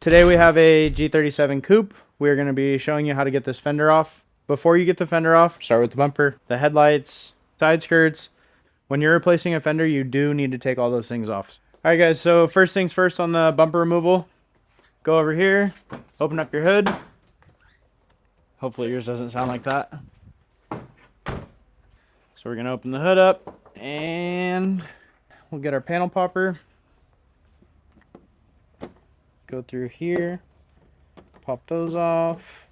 Today we have a G37 Coupe. We're going to be showing you how to get this fender off. Before you get the fender off, start with the bumper, the headlights, side skirts. When you're replacing a fender, you do need to take all those things off. All right guys, so first things first on the bumper removal. Go over here, open up your hood. Hopefully yours doesn't sound like that. So we're going to open the hood up and we'll get our panel popper. Go through here, pop those off.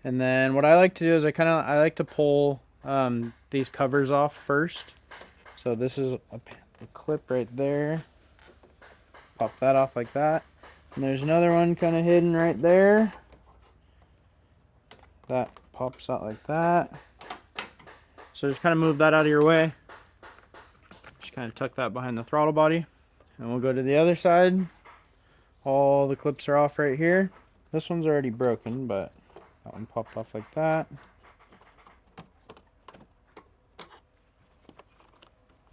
And then what I like to do is I like to pull these covers off first. So this is a clip right there. Pop that off like that. And there's another one kind of hidden right there. That pops out like that. So just kind of move that out of your way. Just kind of tuck that behind the throttle body. And we'll go to the other side. All the clips are off right here. This one's already broken, but that one popped off like that.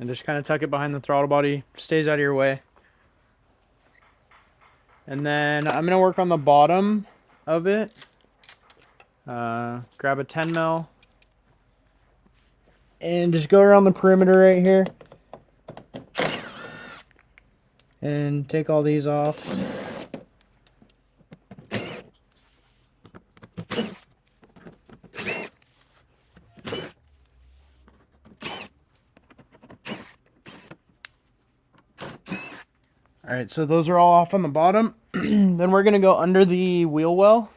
And just kind of tuck it behind the throttle body. Stays out of your way. And then I'm going to work on the bottom of it. Grab a 10 mil. And just go around the perimeter right here. And take all these off. Alright, so those are all off on the bottom. Then we're going to go under the wheel well.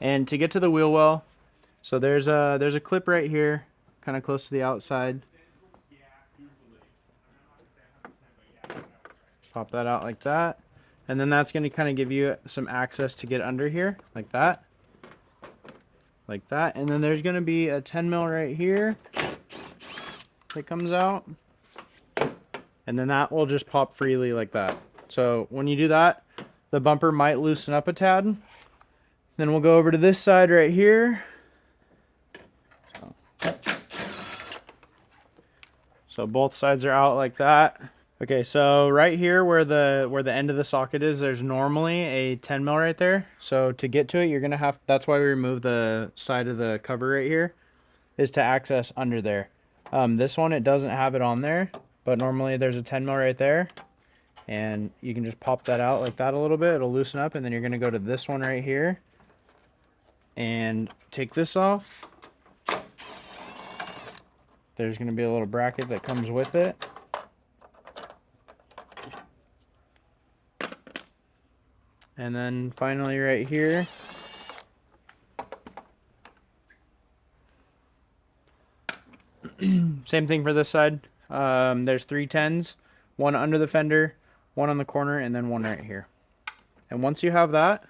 And to get to the wheel well, so there's a clip right here, kind of close to the outside. Pop that out like that. And then that's going to kind of give you some access to get under here, like that. Like that. And then there's going to be a 10 mil right here that comes out. And then that will just pop freely like that. So when you do that, the bumper might loosen up a tad. Then we'll go over to this side right here. So both sides are out like that. Okay, so right here where the end of the socket is, there's normally a 10 mil right there. So to get to it, you're gonna have, that's why we remove the side of the cover right here, is to access under there. This one, it doesn't have it on there, but normally there's a 10 mil right there. And you can just pop that out like that a little bit, it'll loosen up, and then you're gonna go to this one right here and take this off. There's gonna be a little bracket that comes with it. And then finally right here, same thing for this side. There's 3 10s, one under the fender, one on the corner, and then one right here. And once you have that,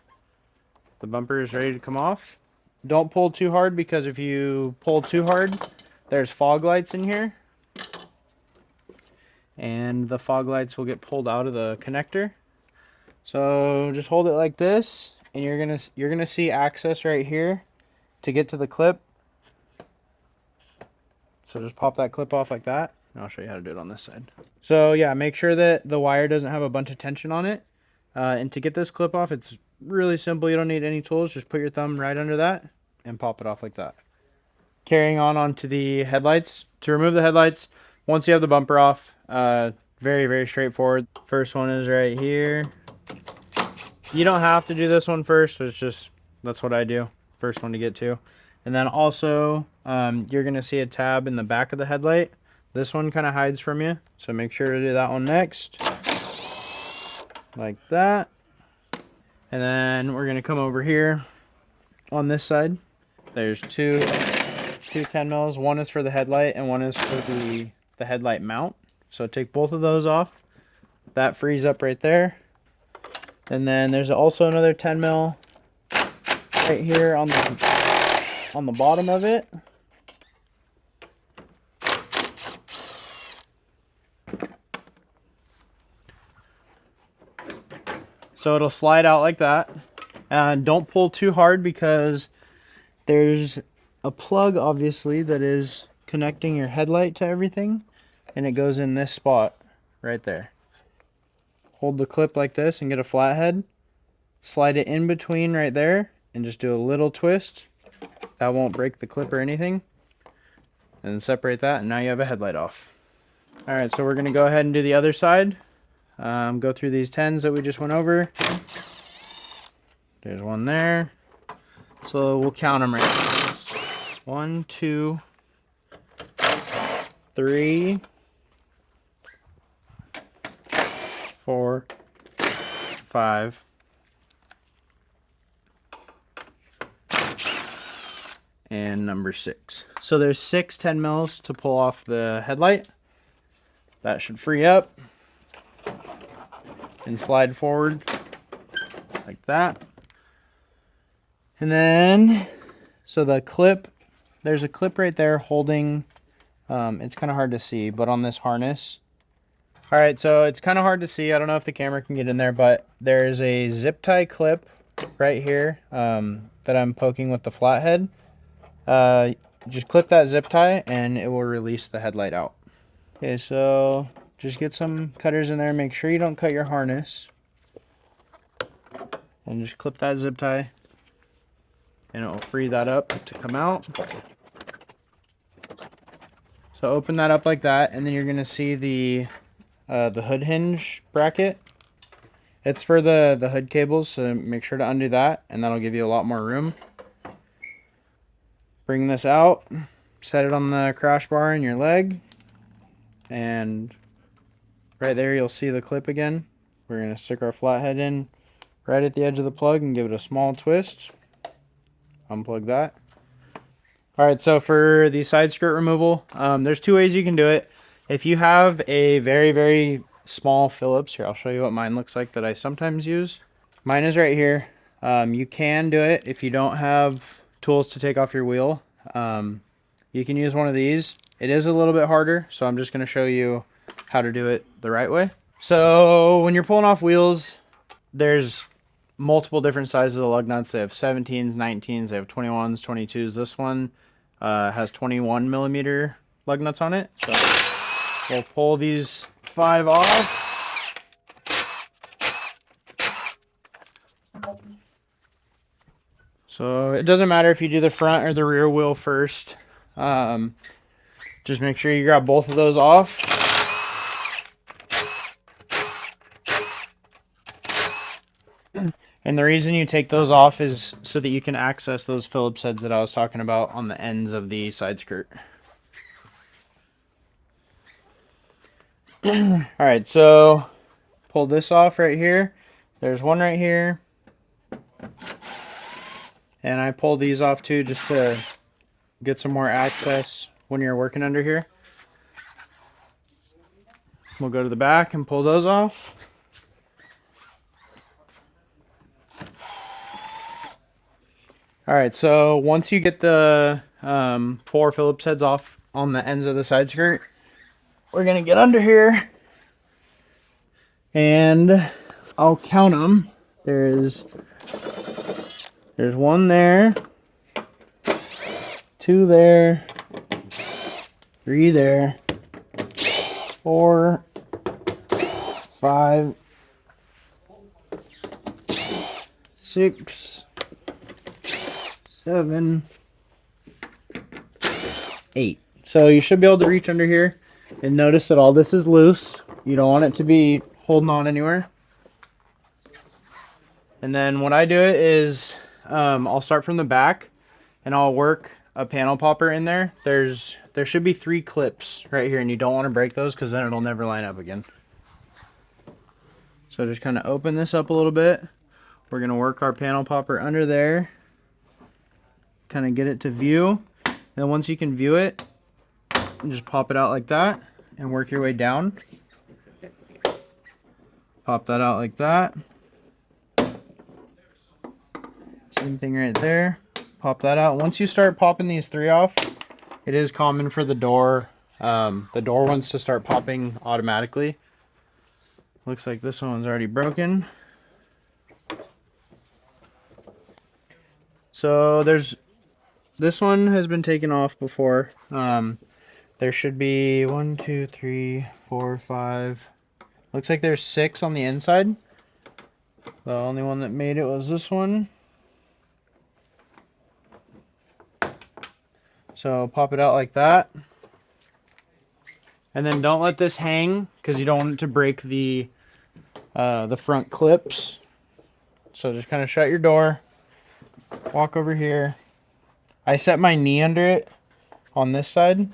the bumper is ready to come off. Don't pull too hard, because if you pull too hard, there's fog lights in here. And the fog lights will get pulled out of the connector. So just hold it like this, and you're gonna see access right here to get to the clip. So just pop that clip off like that, and I'll show you how to do it on this side. So yeah, make sure that the wire doesn't have a bunch of tension on it. And to get this clip off, it's really simple. You don't need any tools. Just put your thumb right under that and pop it off like that. Carrying on onto the headlights. To remove the headlights, once you have the bumper off, very, very straightforward. First one is right here. You don't have to do this one first, it's just, that's what I do. First one to get to. And then also, you're going to see a tab in the back of the headlight. This one kind of hides from you, so make sure to do that one next. Like that. And then we're going to come over here on this side. There's two 10 mils. One is for the headlight and one is for the headlight mount. So take both of those off. That frees up right there. And then there's also another 10 mil right here on the bottom of it. So it'll slide out like that. And don't pull too hard, because there's a plug obviously that is connecting your headlight to everything. and it goes in this spot right there. Hold the clip like this and get a flathead. Slide it in between right there and just do a little twist. That won't break the clip or anything. And then separate that, and now you have a headlight off. Alright, so we're going to go ahead and do the other side. Go through these 10s that we just went over. There's one there. So we'll count them right now. 1, 2, 3, 4, 5, and number 6. So there's 6 10 mils to pull off the headlight. That should free up and slide forward like that. And then, so the clip, there's a clip right there holding, it's kind of hard to see, but on this harness. All right, so it's kind of hard to see. I don't know if the camera can get in there, but there's a zip tie clip right here that I'm poking with the flathead. Just clip that zip tie and it will release the headlight out. Okay, so just get some cutters in there. Make sure you don't cut your harness. And just clip that zip tie. And it will free that up to come out. So open that up like that, and then you're going to see the hood hinge bracket. It's for the hood cables, so make sure to undo that, and that'll give you a lot more room. Bring this out, set it on the crash bar in your leg, and right there you'll see the clip again. We're going to stick our flathead in right at the edge of the plug and give it a small twist. Unplug that. Alright, so for the side skirt removal, there's 2 ways you can do it. If you have a very, very small Phillips, here I'll show you what mine looks like that I sometimes use. Mine is right here. You can do it if you don't have tools to take off your wheel. You can use one of these. It is a little bit harder, so I'm just going to show you how to do it the right way. So when you're pulling off wheels, there's multiple different sizes of lug nuts. They have 17s, 19s, they have 21s, 22s. This one has 21 millimeter lug nuts on it. So we'll pull these 5 off. So it doesn't matter if you do the front or the rear wheel first. Just make sure you grab both of those off. And the reason you take those off is so that you can access those Phillips heads that I was talking about on the ends of the side skirt. Alright, so pull this off right here. There's one right here. And I pulled these off too just to get some more access when you're working under here. We'll go to the back and pull those off. Alright, so once you get the 4 Phillips heads off on the ends of the side skirt, we're going to get under here and I'll count them. There's 1 there, 2 there, 3 there, 4, 5, 6, 7, 8. So you should be able to reach under here and notice that all this is loose. You don't want it to be holding on anywhere. And then what I do it is I'll start from the back and I'll work a panel popper in there. There should be 3 clips right here, and you don't want to break those because then it'll never line up again. So just kind of open this up a little bit. We're going to work our panel popper under there. Kind of get it to view. Then once you can view it, just pop it out like that and work your way down. Pop that out like that. Same thing right there. Pop that out. Once you start popping these 3 off, it is common for the door ones to start popping automatically. Looks like this one's already broken. So this one has been taken off before. There should be 1, 2, 3, 4, 5. Looks like there's 6 on the inside. The only one that made it was this one. So pop it out like that. And then don't let this hang because you don't want it to break the front clips. So just kind of shut your door. Walk over here. I set my knee under it on this side.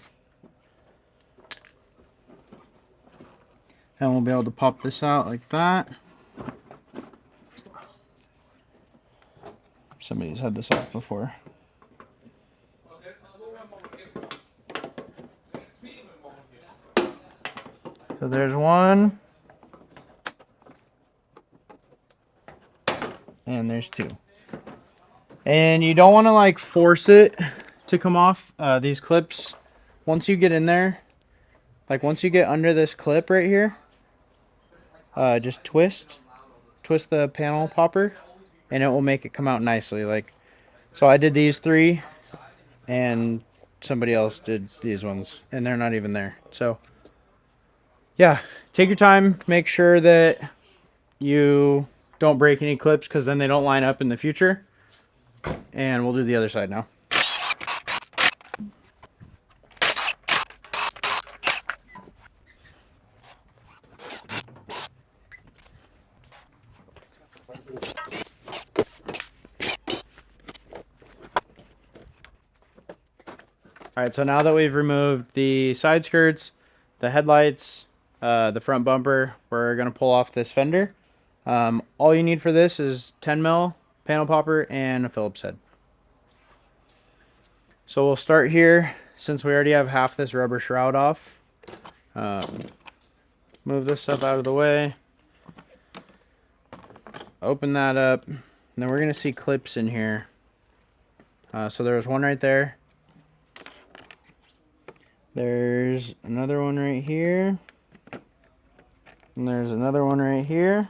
And we'll be able to pop this out like that. Somebody's had this off before. So there's one. And there's 2. And you don't want to like force it to come off these clips. Once you get in there, like once you get under this clip right here, just twist the panel popper and it will make it come out nicely. Like, so I did these 3 and somebody else did these ones and they're not even there. So yeah, take your time, make sure that you don't break any clips because then they don't line up in the future. And we'll do the other side now. Alright, so now that we've removed the side skirts, the headlights, the front bumper, we're going to pull off this fender. All you need for this is 10 mil panel popper and a Phillips head. So we'll start here since we already have half this rubber shroud off. Move this stuff out of the way. Open that up. And then we're going to see clips in here. So there was one right there. There's another one right here. And there's another one right here.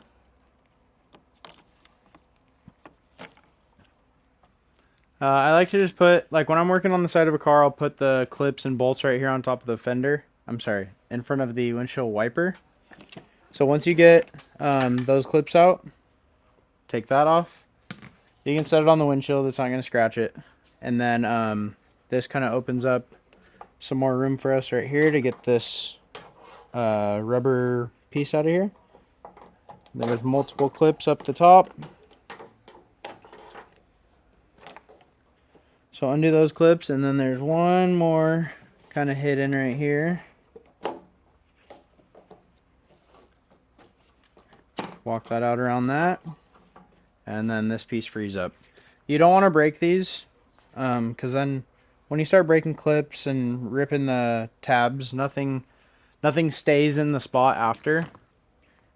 I like to just put, like when I'm working on the side of a car, I'll put the clips and bolts right here on top of the fender. I'm sorry, in front of the windshield wiper. So once you get those clips out, take that off. You can set it on the windshield, it's not going to scratch it. And then this kind of opens up some more room for us right here to get this rubber piece out of here. There's multiple clips up the top. So undo those clips, and then there's one more kind of hidden right here. Walk that out around that, and then this piece frees up. You don't want to break these, because then when you start breaking clips and ripping the tabs, nothing stays in the spot after.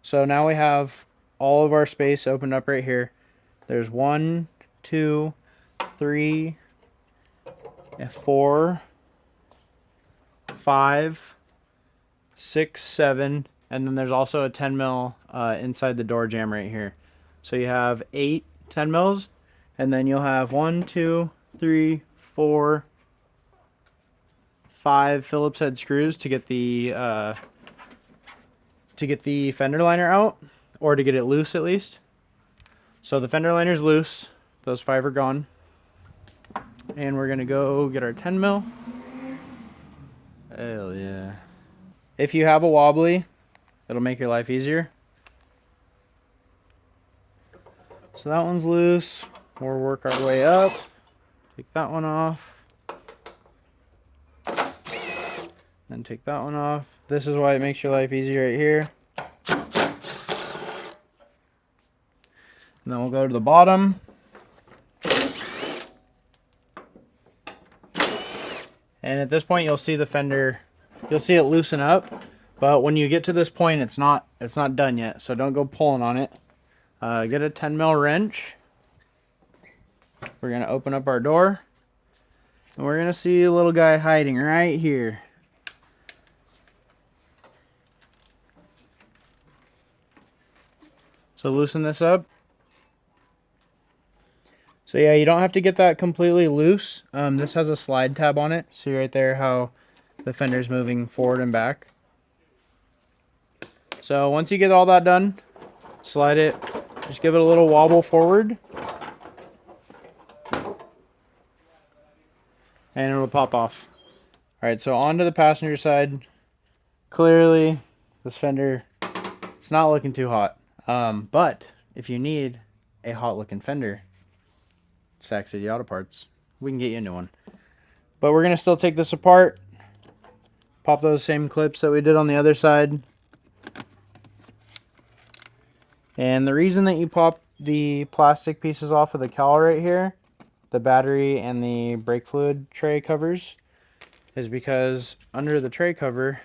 So now we have all of our space opened up right here. There's 1, 2, 3, 4, 5, 6, 7, and then there's also a 10 mil inside the door jamb right here. So you have 8 10 mils, and then you'll have 1, 2, 3, 4, 5 Phillips head screws to get the fender liner out, or to get it loose at least. So the fender liner's loose, those 5 are gone. And we're gonna go get our 10 mil. Hell yeah. If you have a wobbly, it'll make your life easier. So that one's loose. We'll work our way up. Take that one off. Then take that one off. This is why it makes your life easier right here. And then we'll go to the bottom. And at this point you'll see the fender, you'll see it loosen up, but when you get to this point it's not done yet, so don't go pulling on it. Get a 10 mil wrench. We're going to open up our door, and we're going to see a little guy hiding right here. So loosen this up. So yeah, you don't have to get that completely loose. This has a slide tab on it. See right there how the fenders moving forward and back. So once you get all that done, slide it, just give it a little wobble forward, and it'll pop off. Alright, so onto the passenger side. Clearly, this fender, it's not looking too hot. But if you need a hot looking fender, Sac City Auto Parts, we can get you a new one. But we're going to still take this apart, pop those same clips that we did on the other side. And the reason that you pop the plastic pieces off of the cowl right here, the battery and the brake fluid tray covers, is because under the tray cover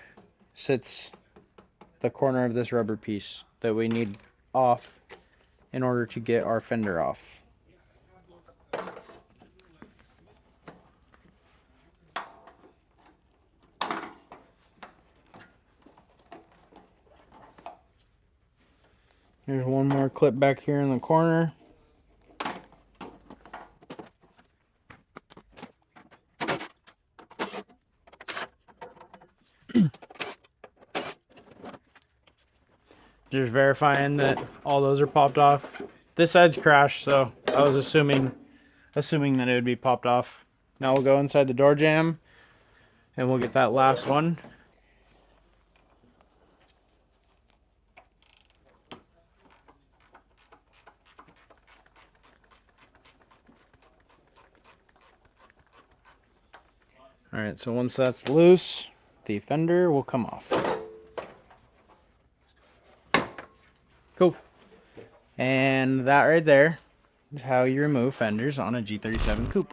sits the corner of this rubber piece that we need off in order to get our fender off. There's one more clip back here in the corner. Just verifying that all those are popped off. This side's crashed, so I was assuming that it would be popped off. Now we'll go inside the door jamb and we'll get that last one. Alright, so once that's loose, the fender will come off. Cool. And that right there is how you remove fenders on a G37 Coupe.